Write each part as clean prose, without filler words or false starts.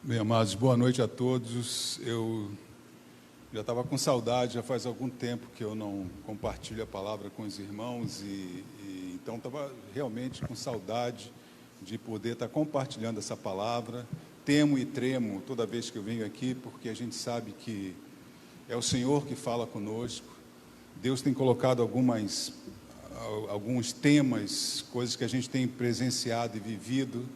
Bem, amados, boa noite a todos. Eu já estava com saudade, já faz algum tempo que eu não compartilho a palavra com os irmãos então estava realmente com saudade de poder estar compartilhando essa palavra. Temo e tremo toda vez que eu venho aqui, porque a gente sabe que é o Senhor que fala conosco. Deus tem colocado alguns temas, coisas que a gente tem presenciado e vivido,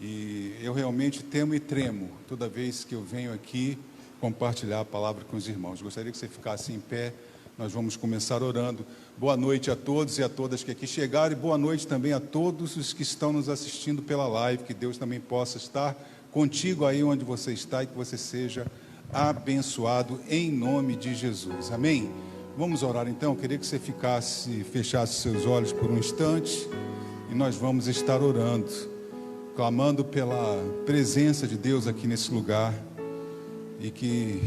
e eu realmente temo e tremo toda vez que eu venho aqui compartilhar a palavra com os irmãos. Gostaria que você ficasse em pé, nós vamos começar orando. Boa noite a todos e a todas que aqui chegaram, e boa noite também a todos os que estão nos assistindo pela live. Que Deus também possa estar contigo aí onde você está e que você seja abençoado em nome de Jesus. Amém? Vamos orar então. Eu queria que você fechasse seus olhos por um instante, e nós vamos estar orando, clamando pela presença de Deus aqui nesse lugar, e que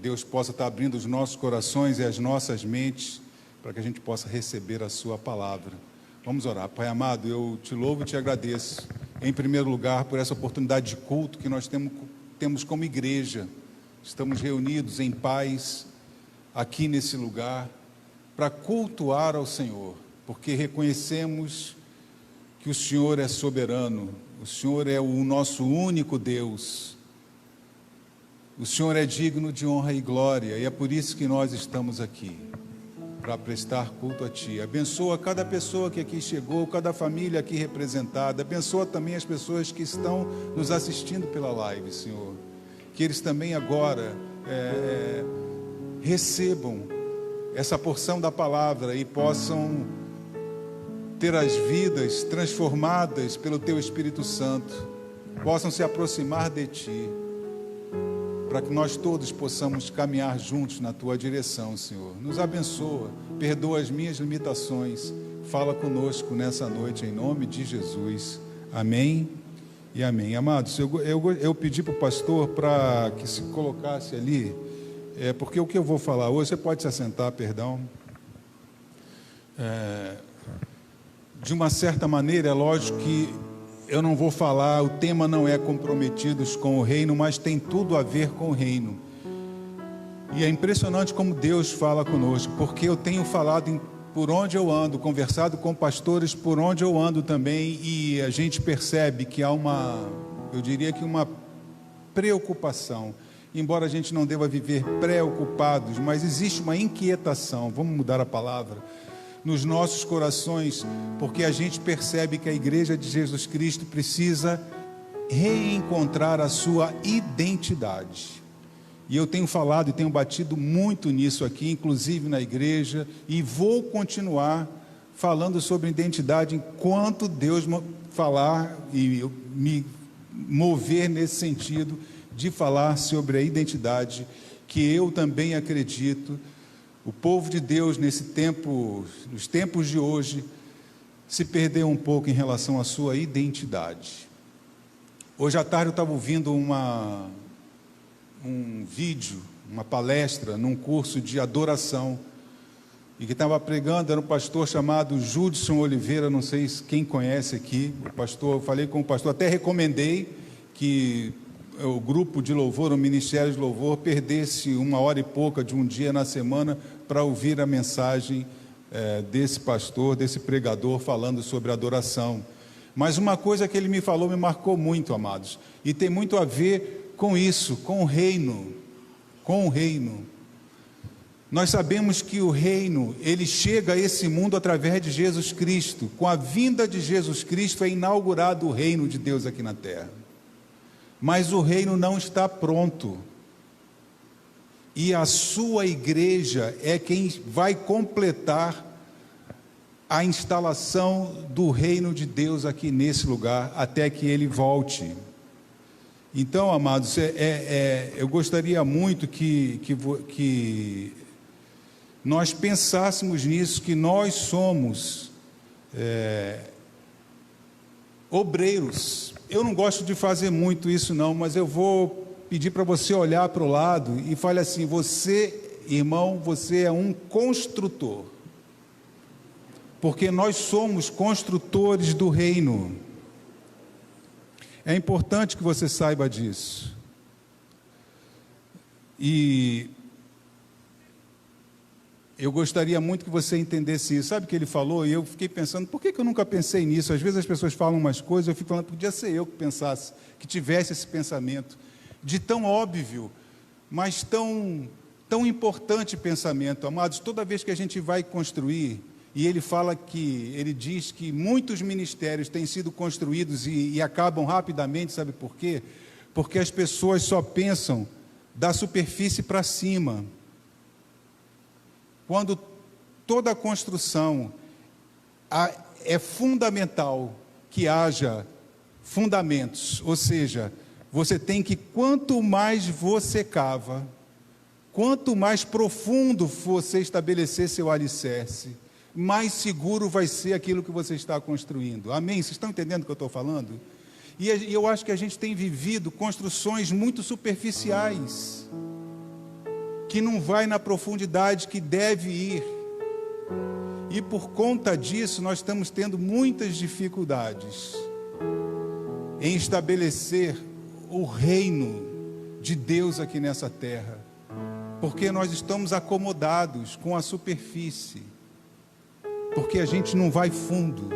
Deus possa estar abrindo os nossos corações e as nossas mentes para que a gente possa receber a sua palavra. Vamos orar. Pai amado, eu te louvo e te agradeço, em primeiro lugar, por essa oportunidade de culto que nós temos como igreja. Estamos reunidos em paz aqui nesse lugar para cultuar ao Senhor, porque reconhecemos que o Senhor é soberano, o Senhor é o nosso único Deus, o Senhor é digno de honra e glória, e é por isso que nós estamos aqui, para prestar culto a Ti. Abençoa cada pessoa que aqui chegou, cada família aqui representada, abençoa também as pessoas que estão nos assistindo pela live, Senhor, que eles também agora recebam essa porção da palavra e possam ter as vidas transformadas pelo Teu Espírito Santo, possam se aproximar de Ti, para que nós todos possamos caminhar juntos na Tua direção, Senhor. Nos abençoa, perdoa as minhas limitações, fala conosco nessa noite, em nome de Jesus. Amém e amém. Amados, eu pedi para o pastor para que se colocasse ali, porque o que eu vou falar hoje, você pode se assentar, perdão. De uma certa maneira, é lógico que eu não vou falar, o tema não é comprometidos com o reino, mas tem tudo a ver com o reino. E é impressionante como Deus fala conosco, porque eu tenho falado por onde eu ando, conversado com pastores por onde eu ando também, e a gente percebe que há eu diria que uma preocupação, embora a gente não deva viver preocupados, mas existe uma inquietação, vamos mudar a palavra, nos nossos corações, porque a gente percebe que a igreja de Jesus Cristo precisa reencontrar a sua identidade. E eu tenho falado e tenho batido muito nisso aqui, inclusive na igreja, e vou continuar falando sobre identidade enquanto Deus falar e me mover nesse sentido de falar sobre a identidade, que eu também acredito. O povo de Deus nesse tempo, nos tempos de hoje, se perdeu um pouco em relação à sua identidade. Hoje à tarde eu estava ouvindo um vídeo, uma palestra num curso de adoração, e que estava pregando era um pastor chamado Judson Oliveira, não sei quem conhece aqui, o pastor, eu falei com o pastor, até recomendei que o grupo de louvor, o ministério de louvor, perdesse 1 hora e pouca de um dia na semana para ouvir a mensagem desse pastor, desse pregador, falando sobre adoração. Mas uma coisa que ele me falou me marcou muito, amados, e tem muito a ver com isso, com o reino, Nós sabemos que o reino, ele chega a esse mundo através de Jesus Cristo. Com a vinda de Jesus Cristo é inaugurado o reino de Deus aqui na terra. Mas o reino não está pronto, e a sua igreja é quem vai completar a instalação do reino de Deus aqui nesse lugar, até que ele volte. Então, amados, eu gostaria muito que nós pensássemos nisso, que nós somos obreiros. Eu não gosto de fazer muito isso não, mas eu vou pedir para você olhar para o lado e fale assim: você, irmão, você é um construtor, porque nós somos construtores do reino. É importante que você saiba disso. E eu gostaria muito que você entendesse isso. Sabe o que ele falou? E eu fiquei pensando, por que eu nunca pensei nisso? Às vezes as pessoas falam umas coisas, eu fico falando, podia ser eu que pensasse, que tivesse esse pensamento, de tão óbvio, mas tão importante pensamento. Amados, toda vez que a gente vai construir, e ele diz que muitos ministérios têm sido construídos e acabam rapidamente, sabe por quê? Porque as pessoas só pensam da superfície para cima. Quando toda a construção é fundamental que haja fundamentos, ou seja, você tem que, quanto mais você cava, quanto mais profundo você estabelecer seu alicerce, mais seguro vai ser aquilo que você está construindo. Amém? Vocês estão entendendo o que eu estou falando? E eu acho que a gente tem vivido construções muito superficiais, que não vai na profundidade que deve ir. E por conta disso, nós estamos tendo muitas dificuldades em estabelecer o reino de Deus aqui nessa terra, porque nós estamos acomodados com a superfície, porque a gente não vai fundo,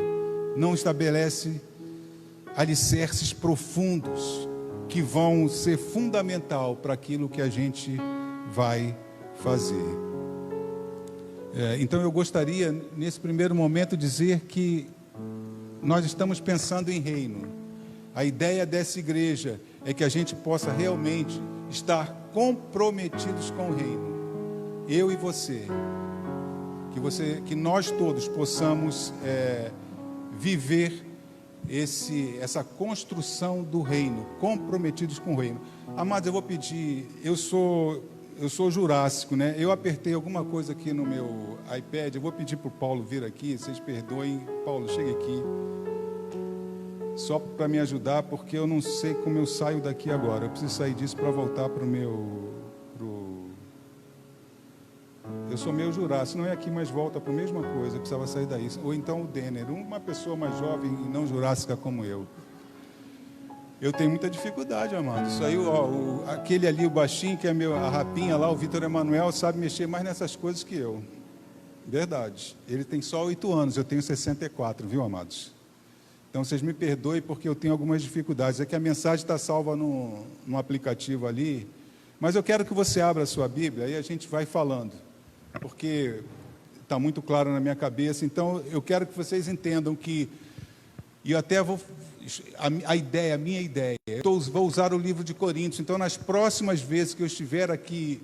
não estabelece alicerces profundos que vão ser fundamental para aquilo que a gente vai fazer. Então eu gostaria, nesse primeiro momento, dizer que nós estamos pensando em reino. A ideia dessa igreja é que a gente possa realmente estar comprometidos com o reino. Eu e você, que nós todos possamos viver essa construção do reino, comprometidos com o reino. Amados, eu vou pedir, eu sou jurássico, né? Eu apertei alguma coisa aqui no meu iPad, eu vou pedir para o Paulo vir aqui, vocês perdoem. Paulo, chega aqui, só para me ajudar, porque eu não sei como eu saio daqui agora. Eu preciso sair disso para voltar para o meu... Eu sou meio jurássico, não é aqui, mas volta para a mesma coisa, eu precisava sair daí. Ou então o Denner, uma pessoa mais jovem e não jurássica como eu. Eu tenho muita dificuldade, amado. Isso aí, aquele ali, o baixinho, que é a rapinha lá, o Vitor Emanuel, sabe mexer mais nessas coisas que eu. Verdade. Ele tem só 8 anos, eu tenho 64, viu, amados? Então, vocês me perdoem porque eu tenho algumas dificuldades. É que a mensagem está salva no aplicativo ali, mas eu quero que você abra a sua Bíblia e a gente vai falando, porque está muito claro na minha cabeça. Então, eu quero que vocês entendam que, e eu até vou... A minha ideia, vou usar o livro de Coríntios. Então, nas próximas vezes que eu estiver aqui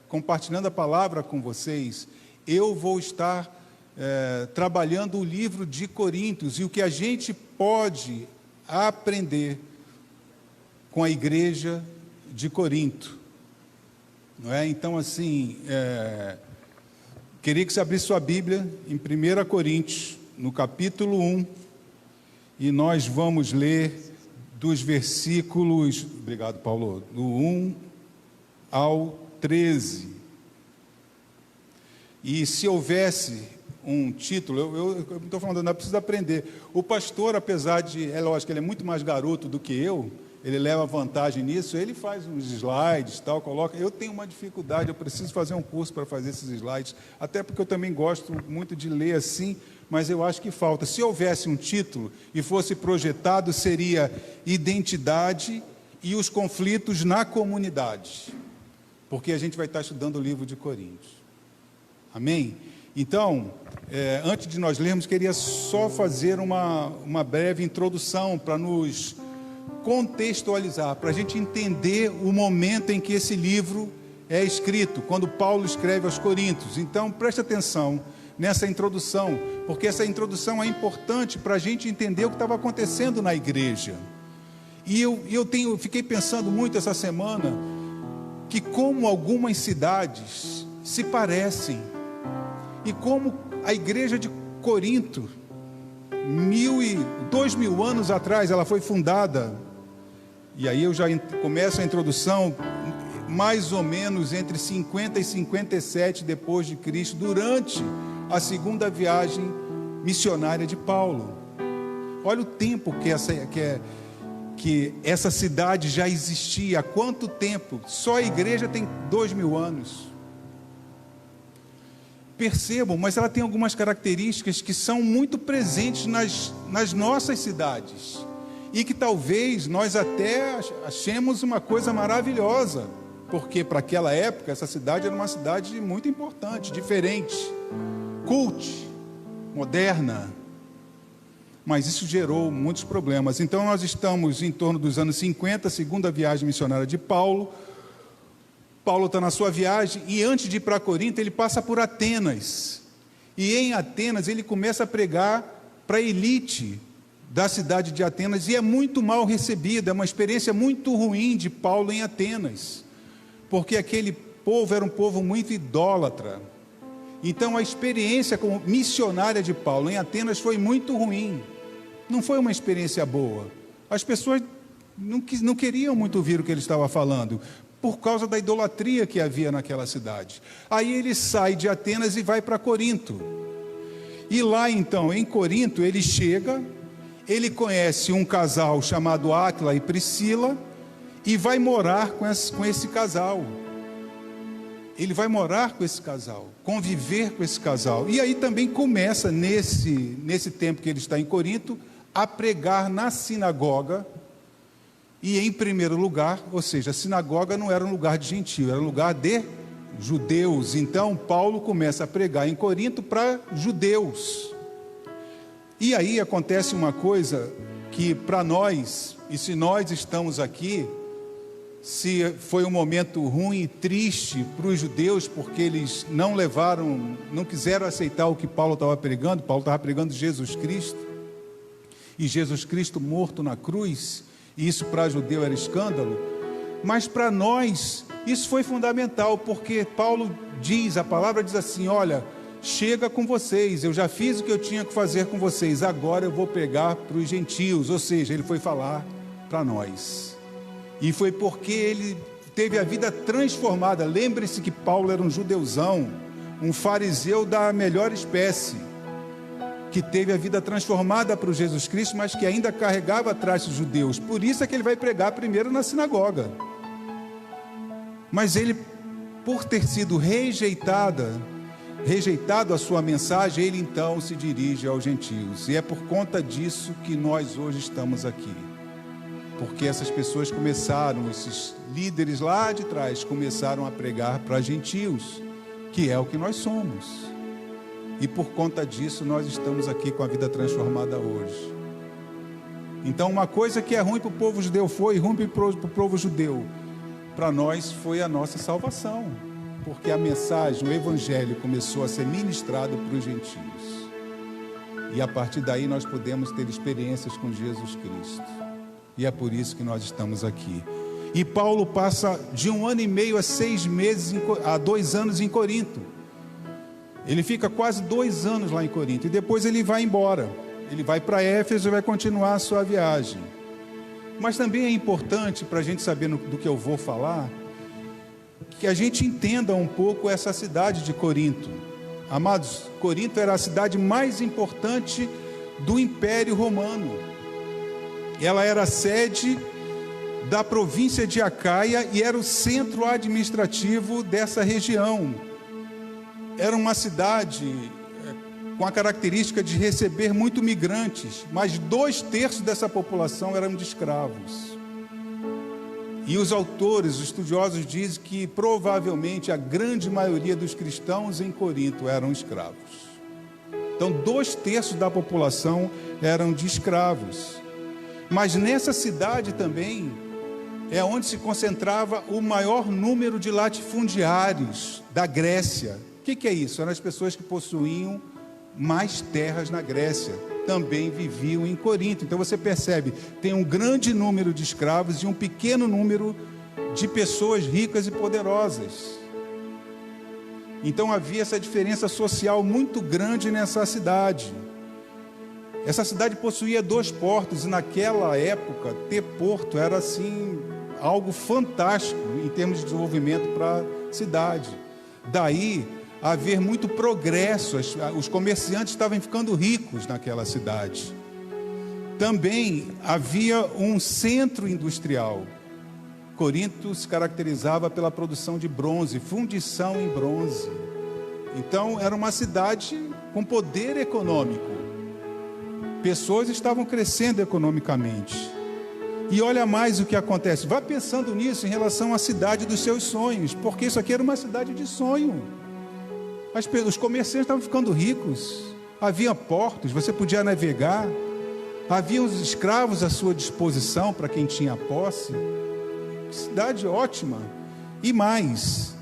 compartilhando a palavra com vocês, eu vou estar trabalhando o livro de Coríntios e o que a gente pode aprender com a igreja de Corinto, não é? Então, assim, queria que você abrisse sua Bíblia em 1 Coríntios, no capítulo 1, e nós vamos ler dos versículos, obrigado, Paulo, do 1 ao 13. E se houvesse um título, eu estou falando, não preciso aprender. O pastor, apesar de, é lógico, ele é muito mais garoto do que eu, ele leva vantagem nisso, ele faz uns slides, tal, coloca. Eu tenho uma dificuldade, eu preciso fazer um curso para fazer esses slides, até porque eu também gosto muito de ler assim, mas eu acho que falta. Se houvesse um título e fosse projetado, seria Identidade e os conflitos na comunidade, porque a gente vai estar estudando o livro de Coríntios. Amém? Então, antes de nós lermos, queria só fazer uma breve introdução para nos contextualizar, para a gente entender o momento em que esse livro é escrito, quando Paulo escreve aos Coríntios. Então, preste atenção nessa introdução, porque essa introdução é importante para a gente entender o que estava acontecendo na igreja. E eu fiquei pensando muito essa semana, que como algumas cidades se parecem, e como a igreja de Corinto, 2000 anos atrás, ela foi fundada, e aí eu já começo a introdução, mais ou menos entre 50 e 57 depois de Cristo, durante a segunda viagem missionária de Paulo. Olha o tempo que essa cidade já existia há quanto tempo? Só a igreja tem 2000 anos. Percebam, mas ela tem algumas características que são muito presentes nas nossas cidades, e que talvez nós até achemos uma coisa maravilhosa, porque para aquela época essa cidade era uma cidade muito importante, diferente, cult, moderna, mas isso gerou muitos problemas. Então nós estamos em torno dos anos 50, segunda viagem missionária de Paulo. Paulo está na sua viagem, e antes de ir para Corinto, ele passa por Atenas, e em Atenas ele começa a pregar para a elite da cidade de Atenas, e é muito mal recebida, é uma experiência muito ruim de Paulo em Atenas, porque aquele povo era um povo muito idólatra. Então a experiência como missionária de Paulo em Atenas foi muito ruim, não foi uma experiência boa. As pessoas não queriam muito ouvir o que ele estava falando, por causa da idolatria que havia naquela cidade. Aí ele sai de Atenas e vai para Corinto, e lá então em Corinto ele chega, ele conhece um casal chamado Áquila e Priscila, e vai morar com esse casal. Ele vai morar com esse casal, conviver com esse casal, e aí também começa nesse tempo que ele está em Corinto, a pregar na sinagoga. E em primeiro lugar, ou seja, a sinagoga não era um lugar de gentio, era um lugar de judeus. Então Paulo começa a pregar em Corinto para judeus. E aí acontece uma coisa que para nós, e se nós estamos aqui, se foi um momento ruim e triste para os judeus, porque eles não quiseram aceitar o que Paulo estava pregando. Paulo estava pregando Jesus Cristo, e Jesus Cristo morto na cruz, e isso para judeu era escândalo, mas para nós isso foi fundamental, porque Paulo diz, a palavra diz assim: olha, chega com vocês, eu já fiz o que eu tinha que fazer com vocês, agora eu vou pregar para os gentios. Ou seja, ele foi falar para nós, e foi porque ele teve a vida transformada. Lembre-se que Paulo era um judeuzão, um fariseu da melhor espécie, que teve a vida transformada para o Jesus Cristo, mas que ainda carregava atrás dos judeus. Por isso é que ele vai pregar primeiro na sinagoga. Mas ele, por ter sido rejeitado a sua mensagem, ele então se dirige aos gentios. E é por conta disso que nós hoje estamos aqui. Porque essas pessoas esses líderes lá de trás, começaram a pregar para gentios, que é o que nós somos. E por conta disso nós estamos aqui com a vida transformada hoje. Então uma coisa que é ruim para o povo judeu foi ruim para o povo judeu, para nós foi a nossa salvação, porque a mensagem, o evangelho começou a ser ministrado para os gentios, e a partir daí nós podemos ter experiências com Jesus Cristo, e é por isso que nós estamos aqui. E Paulo passa de 1 ano e meio a 6 meses, a 2 anos em Corinto. Ele fica quase 2 anos lá em Corinto, e depois ele vai embora. Ele vai para Éfeso e vai continuar a sua viagem. Mas também é importante, para a gente saber do que eu vou falar, que a gente entenda um pouco essa cidade de Corinto. Amados, Corinto era a cidade mais importante do Império Romano. Ela era a sede da província de Acaia e era o centro administrativo dessa região. Era uma cidade com a característica de receber muito migrantes, mas 2/3 dessa população eram de escravos. E os autores, os estudiosos dizem que provavelmente a grande maioria dos cristãos em Corinto eram escravos. Então 2/3 da população eram de escravos. Mas nessa cidade também é onde se concentrava o maior número de latifundiários da Grécia. O que é isso? Eram as pessoas que possuíam mais terras na Grécia, também viviam em Corinto. Então você percebe, tem um grande número de escravos e um pequeno número de pessoas ricas e poderosas. Então havia essa diferença social muito grande nessa cidade. Essa cidade possuía 2 portos, e naquela época ter porto era assim algo fantástico em termos de desenvolvimento para a cidade. Daí haver muito progresso, os comerciantes estavam ficando ricos naquela cidade. Também havia um centro industrial. Corinto se caracterizava pela produção de bronze, fundição em bronze. Então, era uma cidade com poder econômico. Pessoas estavam crescendo economicamente. E olha mais o que acontece. Vá pensando nisso em relação à cidade dos seus sonhos, porque isso aqui era uma cidade de sonho. Os comerciantes estavam ficando ricos. Havia portos, você podia navegar. Havia os escravos à sua disposição para quem tinha posse. Cidade ótima. E mais,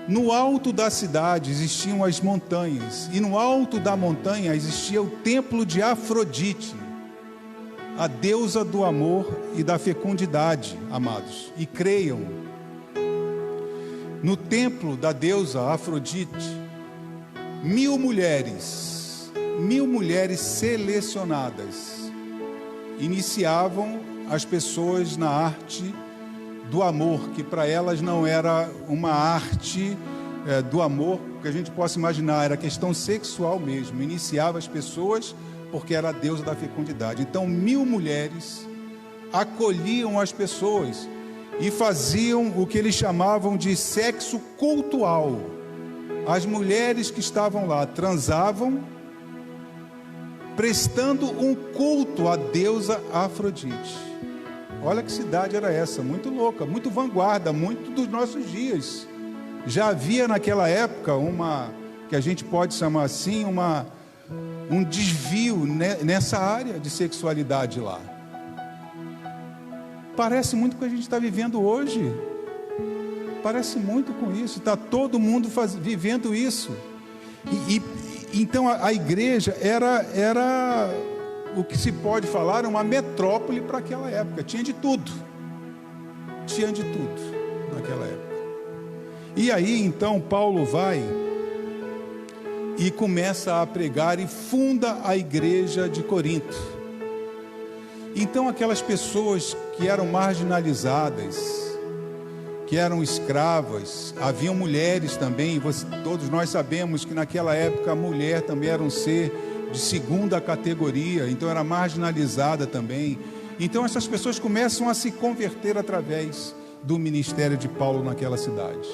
no alto da cidade existiam as montanhas, e no alto da montanha existia o templo de Afrodite, a deusa do amor e da fecundidade, amados. E creiam, no templo da deusa Afrodite, 1000 mulheres selecionadas iniciavam as pessoas na arte do amor, que para elas não era uma arte do amor que a gente possa imaginar, era questão sexual mesmo. Iniciava as pessoas porque era a deusa da fecundidade. Então 1000 mulheres acolhiam as pessoas e faziam o que eles chamavam de sexo cultual. As mulheres que estavam lá transavam, prestando um culto à deusa Afrodite. Olha que cidade era essa, muito louca, muito vanguarda, muito dos nossos dias. Já havia naquela época que a gente pode chamar assim, um desvio nessa área de sexualidade lá. Parece muito com o que a gente está vivendo hoje. Parece muito com isso, está todo mundo vivendo isso. Então a igreja era o que se pode falar, uma metrópole para aquela época. Tinha de tudo naquela época. E aí então Paulo vai e começa a pregar e funda a igreja de Corinto. Então aquelas pessoas que eram marginalizadas, que eram escravas, haviam mulheres também. Todos nós sabemos que naquela época a mulher também era um ser de segunda categoria, então era marginalizada também. Então essas pessoas começam a se converter através do ministério de Paulo naquela cidade,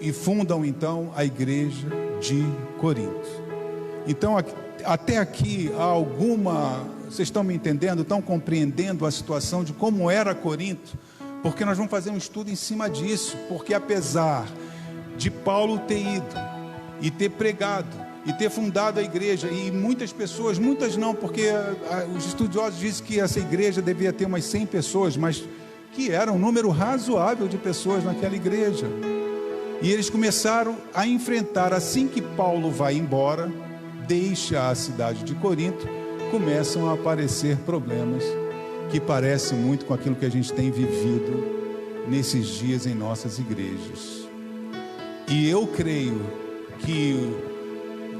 e fundam então a igreja de Corinto. Então até aqui há vocês estão me entendendo, estão compreendendo a situação de como era Corinto? Porque nós vamos fazer um estudo em cima disso, porque apesar de Paulo ter ido e ter pregado e ter fundado a igreja, e muitas pessoas, muitas não, porque os estudiosos dizem que essa igreja devia ter umas 100 pessoas, mas que era um número razoável de pessoas naquela igreja. E eles começaram a enfrentar, assim que Paulo vai embora, deixa a cidade de Corinto, começam a aparecer problemas que parecem muito com aquilo que a gente tem vivido nesses dias em nossas igrejas. E eu creio que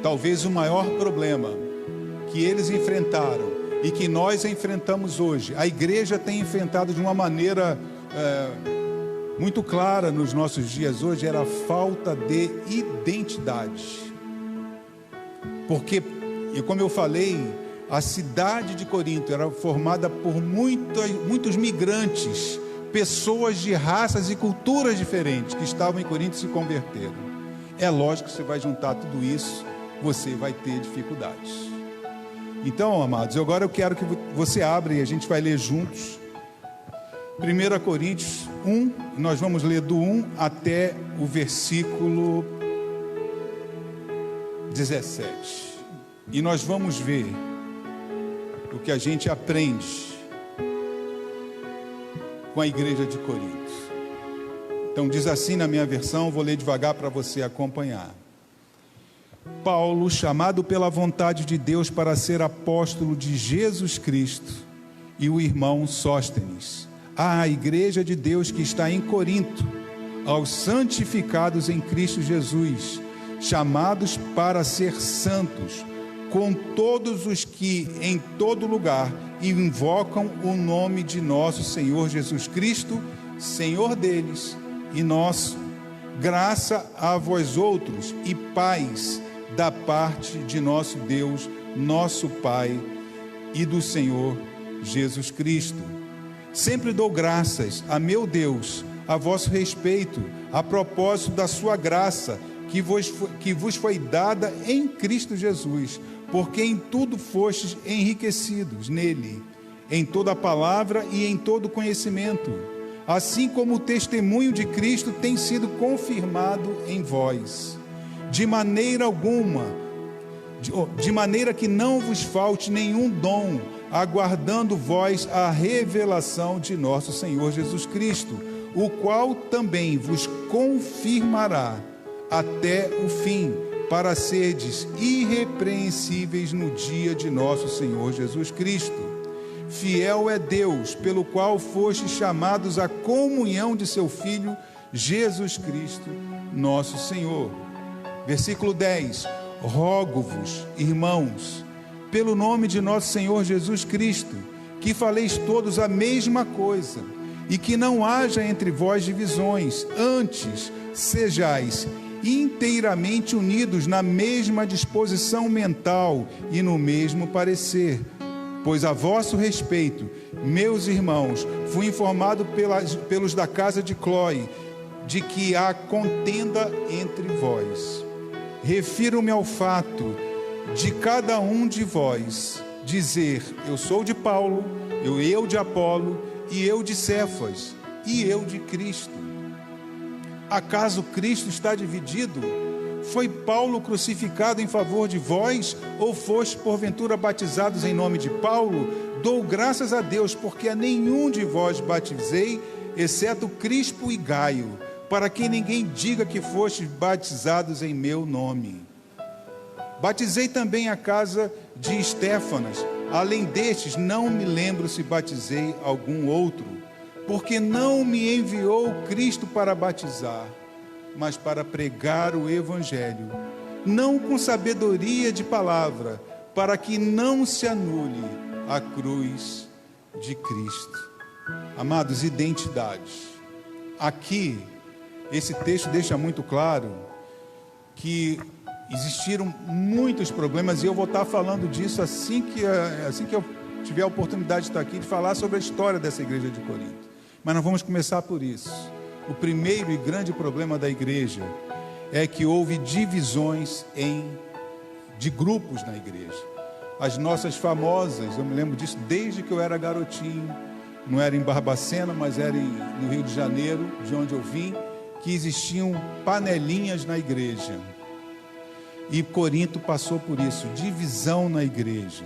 talvez o maior problema que eles enfrentaram e que nós enfrentamos hoje, a igreja tem enfrentado de uma maneira muito clara nos nossos dias hoje, era a falta de identidade. Porque, e como eu falei, a cidade de Corinto era formada por muitos migrantes, pessoas de raças e culturas diferentes que estavam em Corinto e se converteram. É lógico que você vai juntar tudo isso, você vai ter dificuldades. Então, amados, agora eu quero que você abra e a gente vai ler juntos 1 Coríntios 1, nós vamos ler do 1 até o versículo 17. E nós vamos ver o que a gente aprende com a igreja de Corinto. Então diz assim na minha versão, vou ler devagar para você acompanhar. Paulo, chamado pela vontade de Deus para ser apóstolo de Jesus Cristo, e o irmão Sóstenes, à igreja de Deus que está em Corinto, aos santificados em Cristo Jesus, chamados para ser santos, com todos os que em todo lugar invocam o nome de nosso Senhor Jesus Cristo, Senhor deles e nosso. Graça a vós outros e paz da parte de nosso Deus, nosso Pai e do Senhor Jesus Cristo. Sempre dou graças a meu Deus a vosso respeito, a propósito da sua graça, que vos foi dada em Cristo Jesus, porque em tudo fostes enriquecidos nele, em toda palavra e em todo conhecimento, assim como o testemunho de Cristo tem sido confirmado em vós, de maneira que não vos falte nenhum dom, aguardando vós a revelação de nosso Senhor Jesus Cristo, o qual também vos confirmará até o fim, para serdes irrepreensíveis no dia de nosso Senhor Jesus Cristo. Fiel é Deus, pelo qual fostes chamados à comunhão de seu Filho, Jesus Cristo, nosso Senhor. Versículo 10. Rogo-vos, irmãos, pelo nome de nosso Senhor Jesus Cristo, que faleis todos a mesma coisa, e que não haja entre vós divisões, antes sejais inteiramente unidos na mesma disposição mental e no mesmo parecer. Pois a vosso respeito, meus irmãos, fui informado pelos da casa de Cloe, de que há contenda entre vós. Refiro-me ao fato de cada um de vós dizer: eu sou de Paulo, eu de Apolo, e eu de Cefas, e eu de Cristo. Acaso Cristo está dividido? Foi Paulo crucificado em favor de vós, ou foste porventura batizados em nome de Paulo? Dou graças a Deus, porque a nenhum de vós batizei, exceto Crispo e Gaio, para que ninguém diga que fostes batizados em meu nome. Batizei também a casa de Estéfanas. Além destes, não me lembro se batizei algum outro, porque não me enviou Cristo para batizar, mas para pregar o Evangelho, não com sabedoria de palavra, para que não se anule a cruz de Cristo. Amados, identidade. Aqui, esse texto deixa muito claro que existiram muitos problemas, e eu vou estar falando disso assim que eu tiver a oportunidade de estar aqui, de falar sobre a história dessa igreja de Corinto. Mas nós vamos começar por isso. O primeiro e grande problema da igreja é que houve divisões de grupos na igreja. As nossas famosas, eu me lembro disso desde que eu era garotinho, não era em Barbacena, mas era no Rio de Janeiro, de onde eu vim, que existiam panelinhas na igreja. E Corinto passou por isso, divisão na igreja.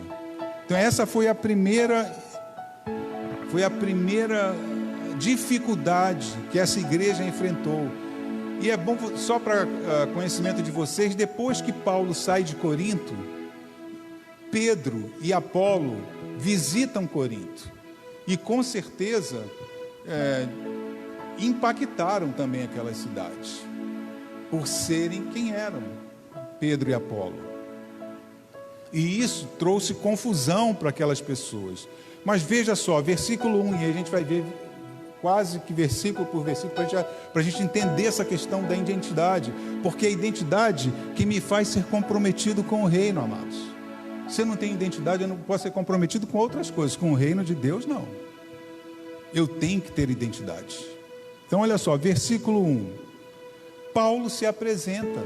Então essa foi a primeira dificuldade que essa igreja enfrentou. E é bom, só para conhecimento de vocês, depois que Paulo sai de Corinto, Pedro e Apolo visitam Corinto. E com certeza impactaram também aquelas cidades, por serem quem eram, Pedro e Apolo. E isso trouxe confusão para aquelas pessoas. Mas veja só, versículo 1, e a gente vai ver quase que versículo por versículo, para a gente entender essa questão da identidade, porque é a identidade que me faz ser comprometido com o reino, amados. Se eu não tenho identidade, eu não posso ser comprometido com outras coisas, com o reino de Deus, não. Eu tenho que ter identidade. Então olha só, versículo 1, Paulo se apresenta,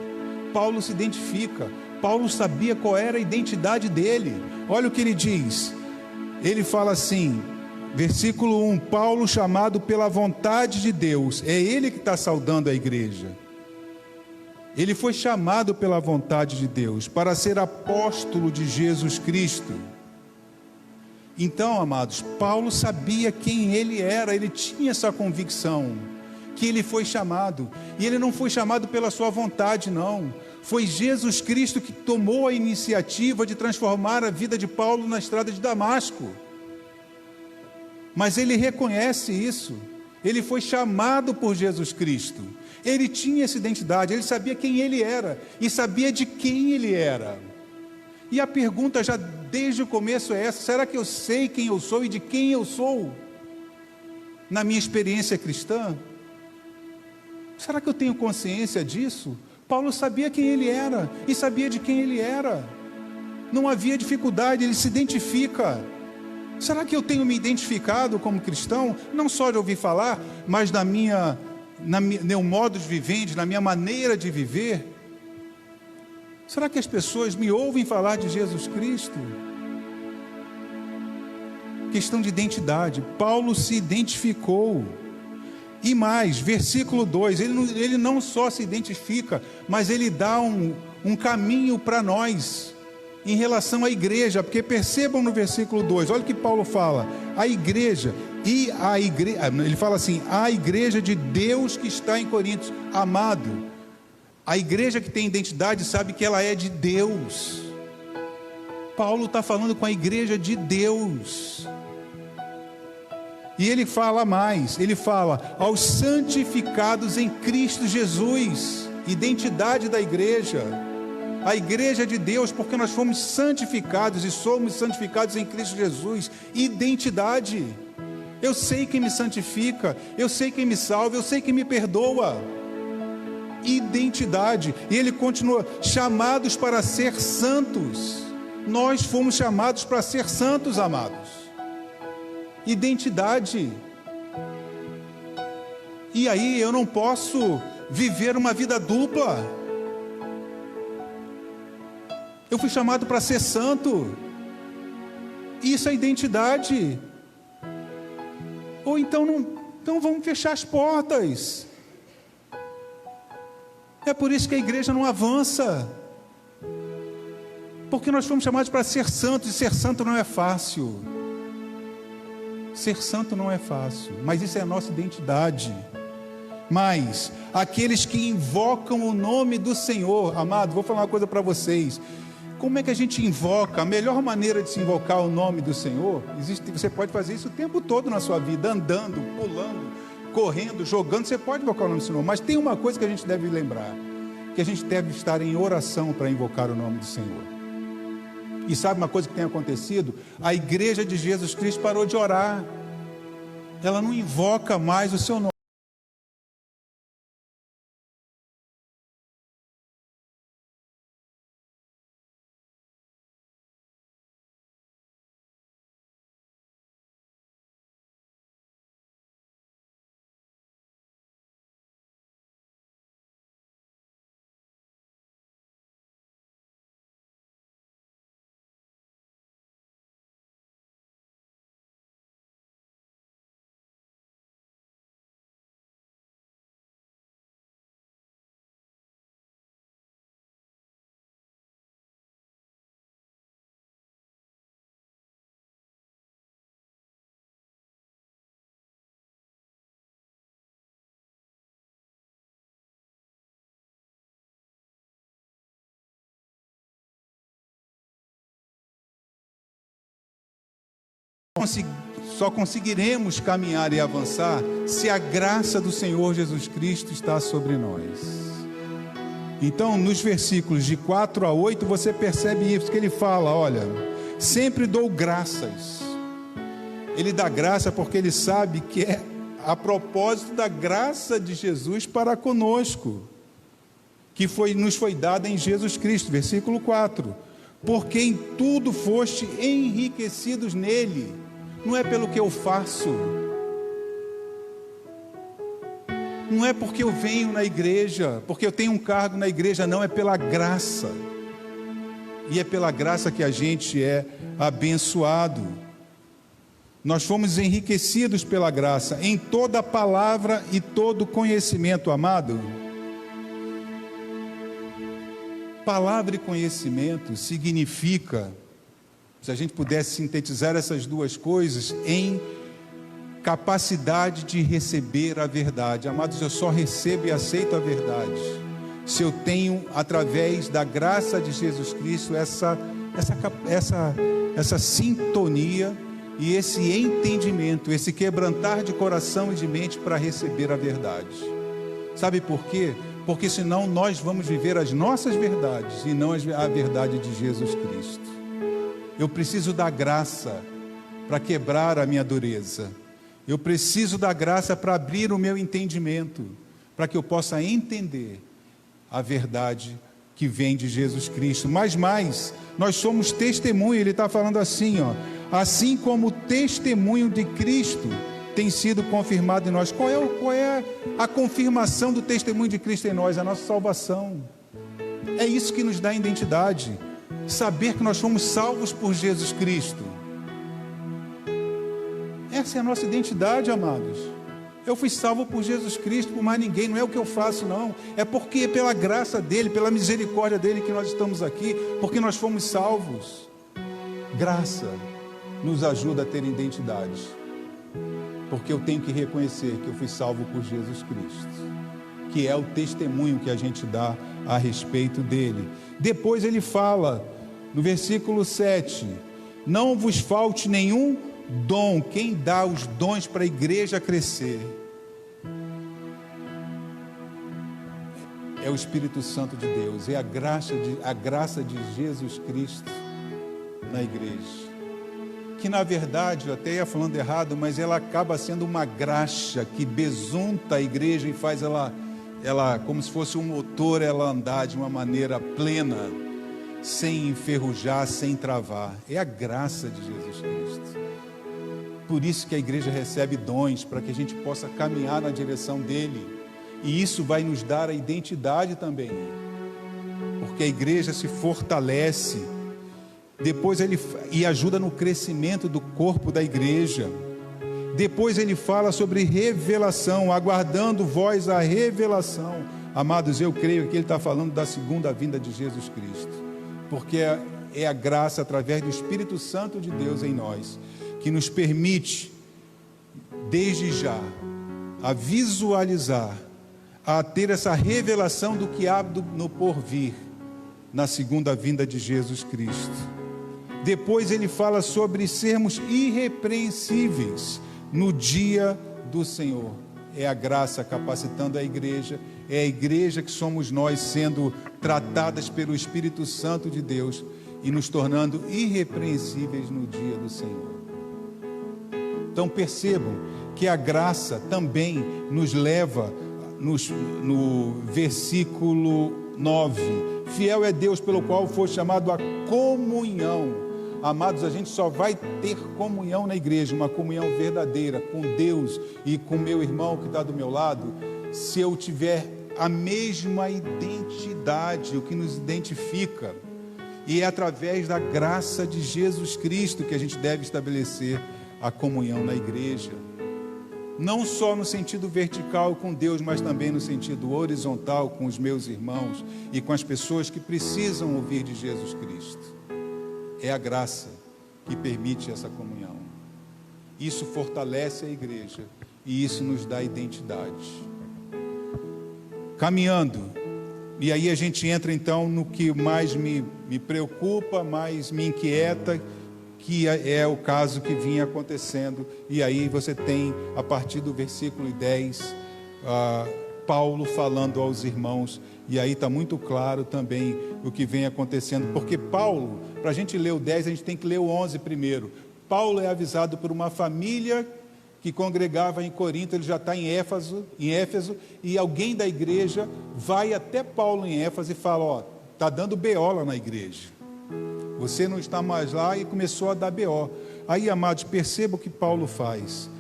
Paulo se identifica, Paulo sabia qual era a identidade dele. Olha o que ele diz, ele fala assim, versículo 1, Paulo chamado pela vontade de Deus, é ele que está saudando a igreja. Ele foi chamado pela vontade de Deus para ser apóstolo de Jesus Cristo. Então, amados, Paulo sabia quem ele era, ele tinha essa convicção, que ele foi chamado, e ele não foi chamado pela sua vontade, não. Foi Jesus Cristo que tomou a iniciativa de transformar a vida de Paulo na estrada de Damasco. Mas ele reconhece isso, ele foi chamado por Jesus Cristo, ele tinha essa identidade, ele sabia quem ele era, e sabia de quem ele era. E a pergunta já desde o começo é essa: será que eu sei quem eu sou e de quem eu sou? Na minha experiência cristã, será que eu tenho consciência disso? Paulo sabia quem ele era, e sabia de quem ele era. Não havia dificuldade, ele se identifica. Será que eu tenho me identificado como cristão? Não só de ouvir falar, mas no meu modo de viver, na minha maneira de viver? Será que as pessoas me ouvem falar de Jesus Cristo? Questão de identidade. Paulo se identificou. E mais, versículo 2, ele não só se identifica, mas ele dá um caminho para nós, em relação à igreja, porque percebam no versículo 2, olha o que Paulo fala, ele fala assim, a igreja de Deus que está em Corinto, amado, a igreja que tem identidade sabe que ela é de Deus. Paulo está falando com a igreja de Deus. E ele fala mais, ele fala aos santificados em Cristo Jesus, identidade da igreja, a igreja de Deus, porque nós fomos santificados e somos santificados em Cristo Jesus, identidade, eu sei quem me santifica, eu sei quem me salva, eu sei quem me perdoa, identidade, e ele continua, chamados para ser santos, nós fomos chamados para ser santos, amados, identidade. E aí eu não posso viver uma vida dupla. Eu fui chamado para ser santo. Isso é identidade. Ou então não vamos fechar as portas. É por isso que a igreja não avança. Porque nós fomos chamados para ser santos, e ser santo não é fácil. Ser santo não é fácil, mas isso é a nossa identidade. Mas aqueles que invocam o nome do Senhor, amado, vou falar uma coisa para vocês. Como é que a gente invoca? A melhor maneira de se invocar o nome do Senhor, você pode fazer isso o tempo todo na sua vida, andando, pulando, correndo, jogando, você pode invocar o nome do Senhor, mas tem uma coisa que a gente deve lembrar, que a gente deve estar em oração para invocar o nome do Senhor. E sabe uma coisa que tem acontecido? A igreja de Jesus Cristo parou de orar. Ela não invoca mais o seu nome. Só conseguiremos caminhar e avançar se a graça do Senhor Jesus Cristo está sobre nós. Então, nos versículos de 4 a 8, você percebe isso, que ele fala, olha, sempre dou graças. Ele dá graça porque ele sabe que é a propósito da graça de Jesus para conosco, que nos foi dada em Jesus Cristo, versículo 4. Porque em tudo foste enriquecidos nele. Não é pelo que eu faço, não é porque eu venho na igreja, porque eu tenho um cargo na igreja, não, é pela graça, e é pela graça que a gente é abençoado. Nós fomos enriquecidos pela graça, em toda palavra e todo conhecimento, amado. Palavra e conhecimento significa, se a gente pudesse sintetizar essas duas coisas, em capacidade de receber a verdade. Amados, eu só recebo e aceito a verdade se eu tenho, através da graça de Jesus Cristo, essa sintonia e esse entendimento, esse quebrantar de coração e de mente para receber a verdade. Sabe por quê? Porque senão nós vamos viver as nossas verdades e não a verdade de Jesus Cristo. Eu preciso da graça para quebrar a minha dureza. Eu preciso da graça para abrir o meu entendimento, para que eu possa entender a verdade que vem de Jesus Cristo. Mas mais, nós somos testemunho. Ele está falando assim, ó, assim como o testemunho de Cristo tem sido confirmado em nós. Qual é a confirmação do testemunho de Cristo em nós? A nossa salvação. É isso que nos dá identidade. Saber que nós fomos salvos por Jesus Cristo. Essa é a nossa identidade, amados. Eu fui salvo por Jesus Cristo, por mais ninguém. Não é o que eu faço, não. É porque pela graça dele, pela misericórdia dele que nós estamos aqui, porque nós fomos salvos. Graça nos ajuda a ter identidade, porque eu tenho que reconhecer que eu fui salvo por Jesus Cristo, que é o testemunho que a gente dá a respeito dele. Depois ele fala, no versículo 7, não vos falte nenhum dom. Quem dá os dons para a igreja crescer é o Espírito Santo de Deus, é a graça de Jesus Cristo na igreja, que na verdade, eu até ia falando errado, mas ela acaba sendo uma graxa que besunta a igreja e faz ela como se fosse um motor, ela andar de uma maneira plena, sem enferrujar, sem travar. É a graça de Jesus Cristo. Por isso que a igreja recebe dons, para que a gente possa caminhar na direção dele, e isso vai nos dar a identidade também, porque a igreja se fortalece, depois e ajuda no crescimento do corpo da igreja. Depois ele fala sobre revelação, aguardando vós a revelação. Amados, eu creio que ele está falando da segunda vinda de Jesus Cristo, porque é a graça através do Espírito Santo de Deus em nós, que nos permite, desde já, a visualizar, a ter essa revelação do que há no porvir, na segunda vinda de Jesus Cristo. Depois ele fala sobre sermos irrepreensíveis no dia do Senhor. É a graça capacitando a igreja, é a igreja que somos nós sendo tratadas pelo Espírito Santo de Deus e nos tornando irrepreensíveis no dia do Senhor. Então percebam que a graça também nos leva no versículo 9, fiel é Deus pelo qual foi chamado a comunhão. Amados, a gente só vai ter comunhão na igreja, uma comunhão verdadeira com Deus e com meu irmão que está do meu lado, se eu tiver a mesma identidade, o que nos identifica, e é através da graça de Jesus Cristo que a gente deve estabelecer a comunhão na igreja, não só no sentido vertical com Deus, mas também no sentido horizontal com os meus irmãos e com as pessoas que precisam ouvir de Jesus Cristo. É a graça que permite essa comunhão. Isso fortalece a igreja e isso nos dá identidade. Caminhando, e aí a gente entra então no que mais me preocupa, mais me inquieta, que é o caso que vinha acontecendo. E aí você tem, a partir do versículo 10, Paulo falando aos irmãos, e aí está muito claro também o que vem acontecendo, porque Paulo, para a gente ler o 10, a gente tem que ler o 11 primeiro. Paulo é avisado por uma família que congregava em Corinto, ele já está em Éfeso, e alguém da igreja vai até Paulo em Éfeso e fala, ó, está dando BO lá na igreja, você não está mais lá, e começou a dar BO. Aí, amados, perceba o que Paulo faz.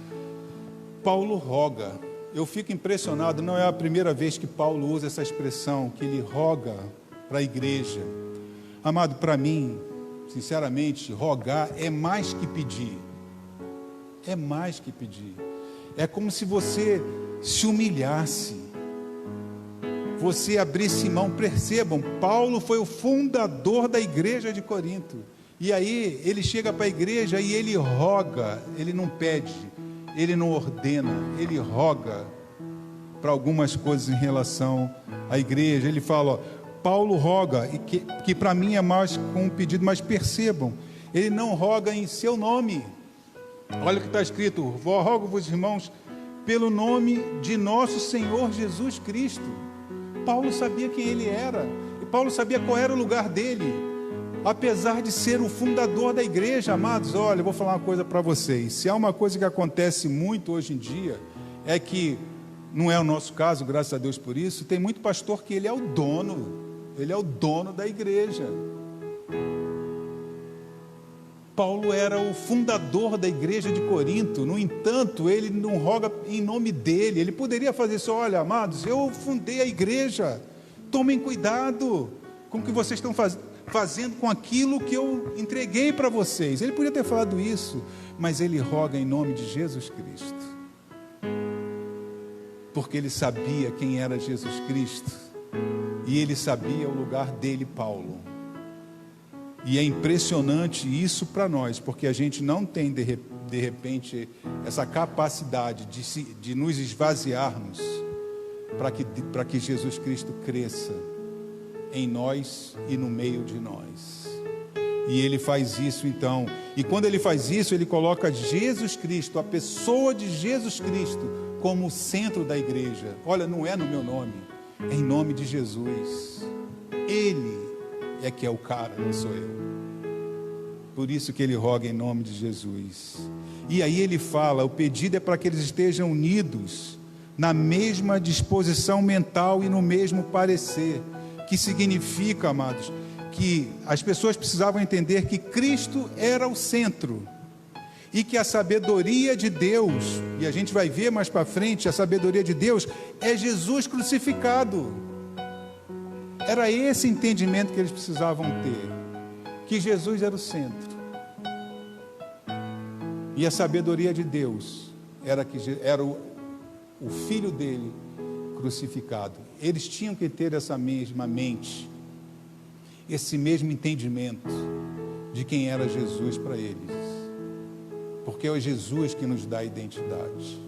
Paulo roga. Eu fico impressionado, não é a primeira vez que Paulo usa essa expressão, que ele roga para a igreja. Amado, para mim, sinceramente, rogar é mais que pedir. É mais que pedir. É como se você se humilhasse, você abrisse mão. Percebam, Paulo foi o fundador da igreja de Corinto, e aí ele chega para a igreja e ele roga, ele não pede, ele não ordena, ele roga para algumas coisas em relação à igreja. Ele fala, ó, Paulo roga, e que para mim é mais com um pedido, mas percebam, ele não roga em seu nome. Olha o que está escrito, rogo-vos, irmãos, pelo nome de nosso Senhor Jesus Cristo. Paulo sabia quem ele era, e Paulo sabia qual era o lugar dele, apesar de ser o fundador da igreja. Amados, olha, eu vou falar uma coisa para vocês. Se há uma coisa que acontece muito hoje em dia, é que, não é o nosso caso, graças a Deus por isso, tem muito pastor que ele é o dono. ele é o dono da igreja. Paulo era o fundador da igreja de Corinto, no entanto, ele não roga em nome dele. Ele poderia fazer isso: olha, amados, eu fundei a igreja, tomem cuidado com o que vocês estão fazendo com aquilo que eu entreguei para vocês. Ele podia ter falado isso, mas ele roga em nome de Jesus Cristo, porque ele sabia quem era Jesus Cristo, e ele sabia o lugar dele, Paulo. E é impressionante isso para nós, porque a gente não tem de repente essa capacidade de nos esvaziarmos para que Jesus Cristo cresça em nós e no meio de nós. E ele faz isso então, e quando ele faz isso, ele coloca Jesus Cristo, a pessoa de Jesus Cristo, como o centro da igreja. Olha, não é no meu nome, é em nome de Jesus. Ele é que é o cara, não sou eu. Por isso que ele roga em nome de Jesus. E aí ele fala: o pedido é para que eles estejam unidos na mesma disposição mental e no mesmo parecer. Que significa, amados, que as pessoas precisavam entender que Cristo era o centro, e que a sabedoria de Deus, e a gente vai ver mais para frente, a sabedoria de Deus é Jesus crucificado. Era esse entendimento que eles precisavam ter, que Jesus era o centro, e a sabedoria de Deus era o Filho dele crucificado. Eles tinham que ter essa mesma mente, esse mesmo entendimento de quem era Jesus para eles, porque é o Jesus que nos dá a identidade.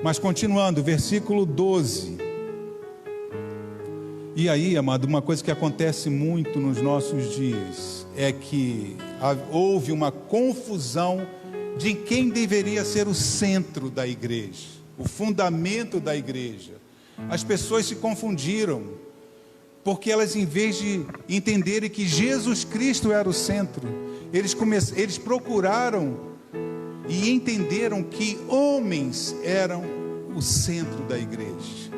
Mas continuando, versículo 12. E aí, amado, uma coisa que acontece muito nos nossos dias é que houve uma confusão de quem deveria ser o centro da igreja, o fundamento da igreja. As pessoas se confundiram, porque elas, em vez de entenderem que Jesus Cristo era o centro, eles procuraram e entenderam que homens eram o centro da igreja.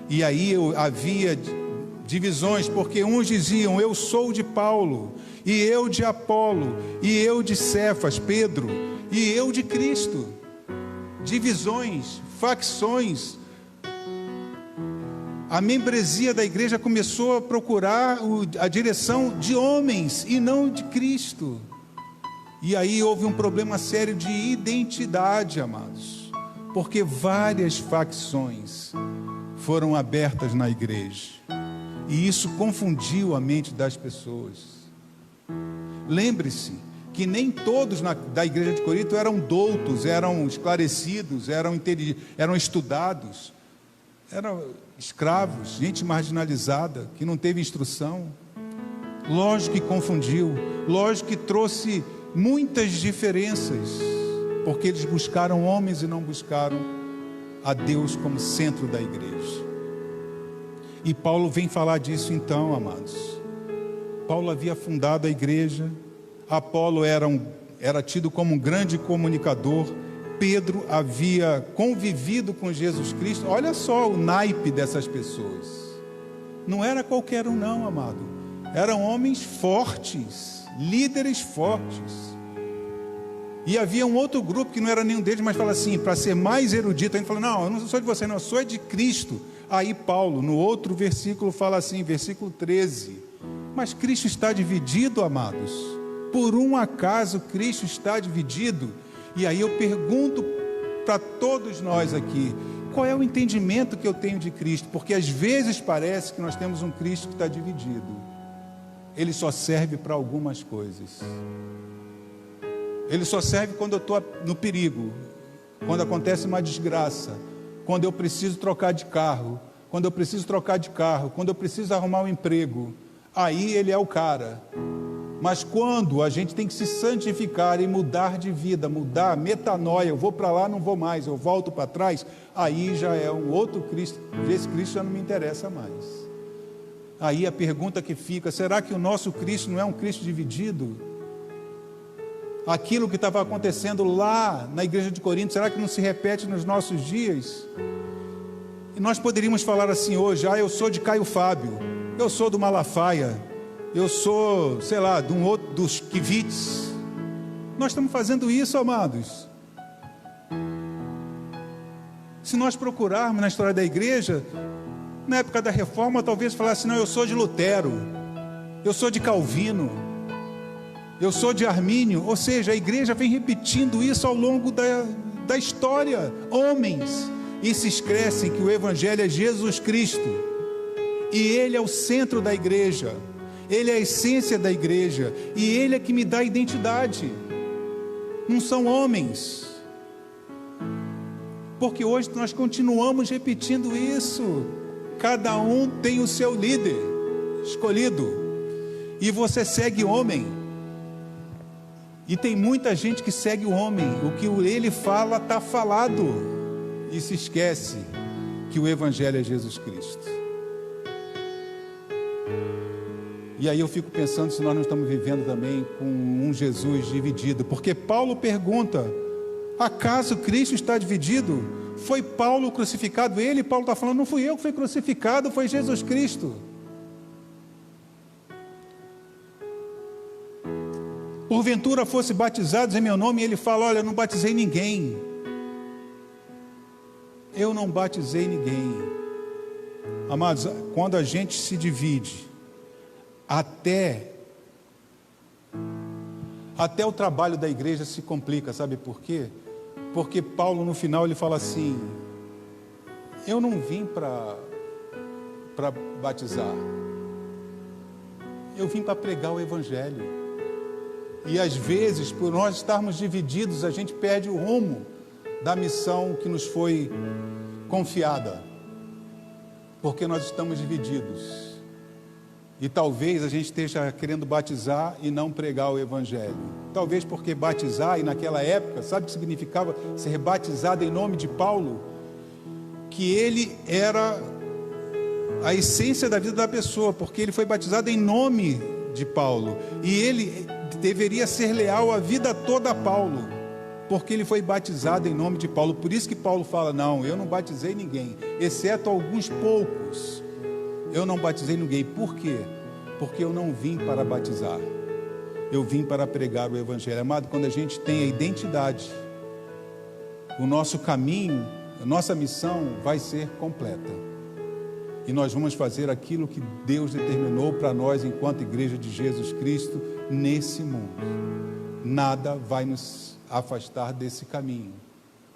E aí havia divisões, porque uns diziam: eu sou de Paulo, e eu de Apolo, e eu de Cefas, Pedro, e eu de Cristo. Divisões, facções. A membresia da igreja começou a procurar a direção de homens e não de Cristo. E aí houve um problema sério de identidade, amados, porque várias facções foram abertas na igreja, e isso confundiu a mente das pessoas. Lembre-se que nem todos da igreja de Corinto eram doutos, eram esclarecidos, eram estudados. Eram escravos, gente marginalizada, que não teve instrução. Lógico que confundiu, lógico que trouxe muitas diferenças, porque eles buscaram homens e não buscaram a Deus como centro da igreja. E Paulo vem falar disso então, amados. Paulo havia fundado a igreja, Apolo era tido como um grande comunicador, Pedro havia convivido com Jesus Cristo. Olha só o naipe dessas pessoas. Não era qualquer um não, amado. Eram homens fortes, líderes fortes. E havia um outro grupo que não era nenhum deles, mas fala assim, para ser mais erudito, a gente fala: não, eu não sou de você, não, eu sou de Cristo. Aí Paulo, no outro versículo, fala assim, versículo 13: mas Cristo está dividido, amados. Por um acaso Cristo está dividido? E aí eu pergunto para todos nós aqui: qual é o entendimento que eu tenho de Cristo? Porque às vezes parece que nós temos um Cristo que está dividido. Ele só serve para algumas coisas. Ele só serve quando eu estou no perigo, quando acontece uma desgraça, quando eu preciso trocar de carro, quando eu preciso arrumar um emprego. Aí ele é o cara. Mas quando a gente tem que se santificar e mudar de vida, mudar, metanoia, eu vou para lá, não vou mais, eu volto para trás, aí já é um outro Cristo. Esse Cristo já não me interessa mais. Aí a pergunta que fica: será que o nosso Cristo não é um Cristo dividido? Aquilo que estava acontecendo lá na igreja de Corinto, será que não se repete nos nossos dias? E nós poderíamos falar assim hoje: eu sou de Caio Fábio, eu sou do Malafaia, eu sou, sei lá, de um outro, dos Kivitz. Nós estamos fazendo isso, amados. Se nós procurarmos na história da igreja, na época da reforma, talvez falasse, não, eu sou de Lutero, eu sou de Calvino, eu sou de Armínio. Ou seja, a igreja vem repetindo isso ao longo da história. Homens, e se esquecem que o evangelho é Jesus Cristo, e Ele é o centro da igreja, Ele é a essência da igreja, e Ele é que me dá identidade, não são homens. Porque hoje nós continuamos repetindo isso. Cada um tem o seu líder escolhido, e você segue homem, e tem muita gente que segue o homem. O que ele fala está falado, e se esquece que o evangelho é Jesus Cristo. E aí eu fico pensando se nós não estamos vivendo também com um Jesus dividido, porque Paulo pergunta, acaso Cristo está dividido? Foi Paulo crucificado? Paulo está falando, não fui eu que fui crucificado, foi Jesus Cristo. Porventura fosse batizados em meu nome, e ele fala, olha, eu não batizei ninguém. Eu não batizei ninguém. Amados, quando a gente se divide, até o trabalho da igreja se complica, sabe por quê? Porque Paulo no final ele fala assim, eu não vim para batizar, eu vim para pregar o evangelho. E às vezes, por nós estarmos divididos, a gente perde o rumo da missão que nos foi confiada, porque nós estamos divididos. E talvez a gente esteja querendo batizar e não pregar o evangelho. Talvez porque batizar, e naquela época, sabe o que significava ser batizado em nome de Paulo? Que ele era a essência da vida da pessoa, porque ele foi batizado em nome de Paulo, e ele deveria ser leal a vida toda a Paulo, porque ele foi batizado em nome de Paulo. Por isso que Paulo fala, não, eu não batizei ninguém, exceto alguns poucos. Eu não batizei ninguém. Por quê? Porque eu não vim para batizar, eu vim para pregar o evangelho. Amado, quando a gente tem a identidade, o nosso caminho, a nossa missão vai ser completa, e nós vamos fazer aquilo que Deus determinou para nós enquanto igreja de Jesus Cristo nesse mundo. Nada vai nos afastar desse caminho,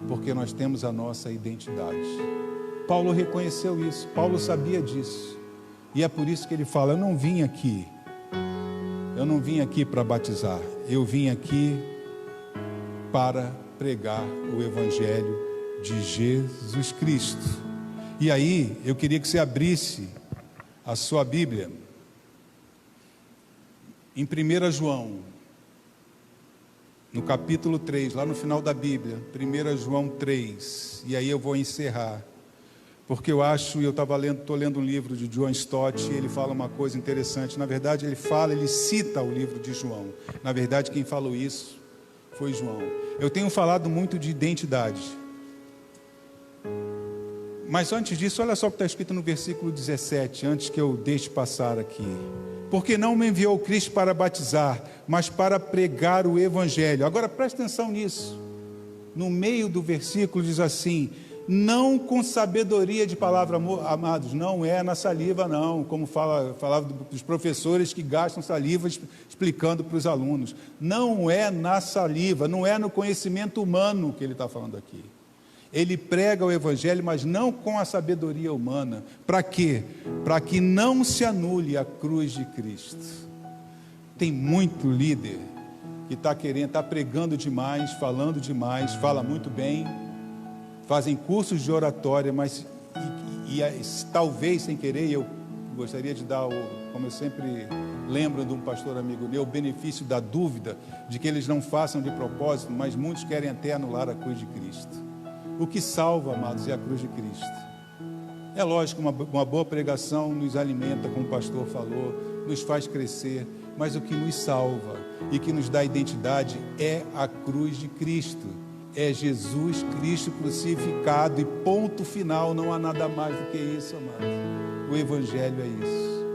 porque nós temos a nossa identidade. Paulo reconheceu isso, Paulo sabia disso. E é por isso que ele fala, eu não vim aqui para batizar, eu vim aqui para pregar o evangelho de Jesus Cristo. E aí, eu queria que você abrisse a sua Bíblia em 1 João, no capítulo 3, lá no final da Bíblia, 1 João 3, e aí eu vou encerrar. Porque eu estou lendo um livro de John Stott, e ele fala uma coisa interessante. Na verdade, ele cita o livro de João. Na verdade, quem falou isso foi João. Eu tenho falado muito de identidade. Mas antes disso, olha só o que está escrito no versículo 17, antes que eu deixe passar aqui. Porque não me enviou Cristo para batizar, mas para pregar o evangelho. Agora preste atenção nisso. No meio do versículo diz assim, não com sabedoria de palavra, amados, não é na saliva não, como falava dos professores que gastam saliva explicando para os alunos. Não é na saliva, não é no conhecimento humano que ele está falando aqui. Ele prega o evangelho, mas não com a sabedoria humana. Para quê? Para que não se anule a cruz de Cristo. Tem muito líder que está pregando demais, falando demais, fala muito bem, fazem cursos de oratória, mas talvez sem querer, eu gostaria de dar, como eu sempre lembro de um pastor amigo meu, o benefício da dúvida, de que eles não façam de propósito, mas muitos querem até anular a cruz de Cristo. O que salva, amados, é a cruz de Cristo. É lógico, uma boa pregação nos alimenta, como o pastor falou, nos faz crescer, mas o que nos salva e que nos dá identidade é a cruz de Cristo. É Jesus Cristo crucificado, e ponto final, não há nada mais do que isso, amado. O evangelho é isso.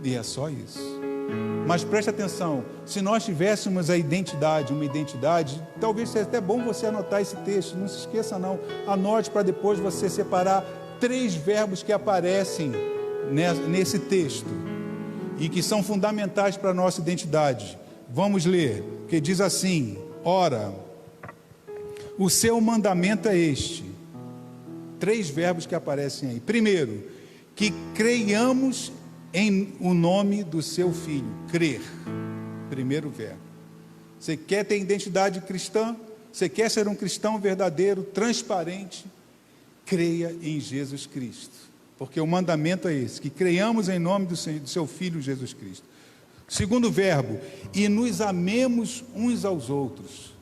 E é só isso. Mas preste atenção, se nós tivéssemos a identidade, uma identidade, talvez seja até bom você anotar esse texto, não se esqueça não, anote para depois você separar 3 verbos que aparecem nesse texto e que são fundamentais para a nossa identidade. Vamos ler, que diz assim: ora, o seu mandamento é este. 3 verbos que aparecem aí. Primeiro, que creiamos em o nome do seu Filho. Crer. Primeiro verbo. Você quer ter identidade cristã? Você quer ser um cristão verdadeiro, transparente? Creia em Jesus Cristo. Porque o mandamento é esse, que creiamos em nome do seu Filho Jesus Cristo. Segundo verbo, e nos amemos uns aos outros.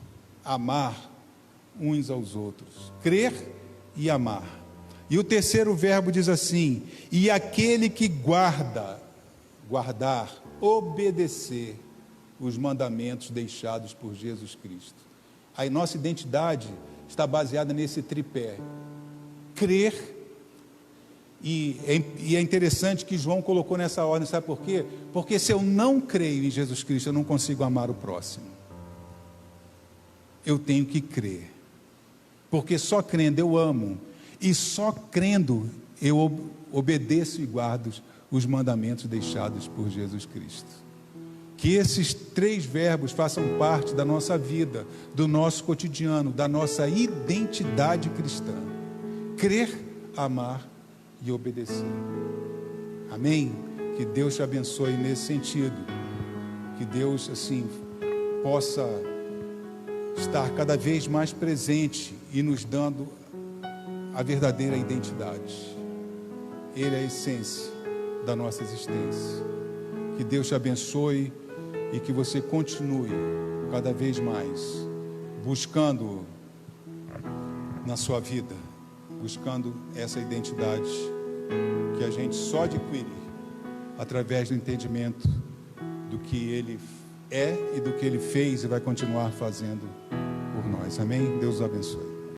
Amar uns aos outros. Crer e amar. E o terceiro verbo diz assim: e aquele que guardar, obedecer os mandamentos deixados por Jesus Cristo. A nossa identidade está baseada nesse tripé: crer. E é interessante que João colocou nessa ordem, sabe por quê? Porque se eu não creio em Jesus Cristo, eu não consigo amar o próximo. Eu tenho que crer, porque só crendo eu amo, e só crendo eu obedeço e guardo os mandamentos deixados por Jesus Cristo. Que esses 3 verbos façam parte da nossa vida, do nosso cotidiano, da nossa identidade cristã: crer, amar e obedecer. Amém? Que Deus te abençoe nesse sentido. Que Deus, assim, possa estar cada vez mais presente e nos dando a verdadeira identidade. Ele é a essência da nossa existência. Que Deus te abençoe e que você continue cada vez mais buscando na sua vida, buscando essa identidade que a gente só adquire através do entendimento do que Ele é e do que Ele fez e vai continuar fazendo por nós. Amém? Deus os abençoe.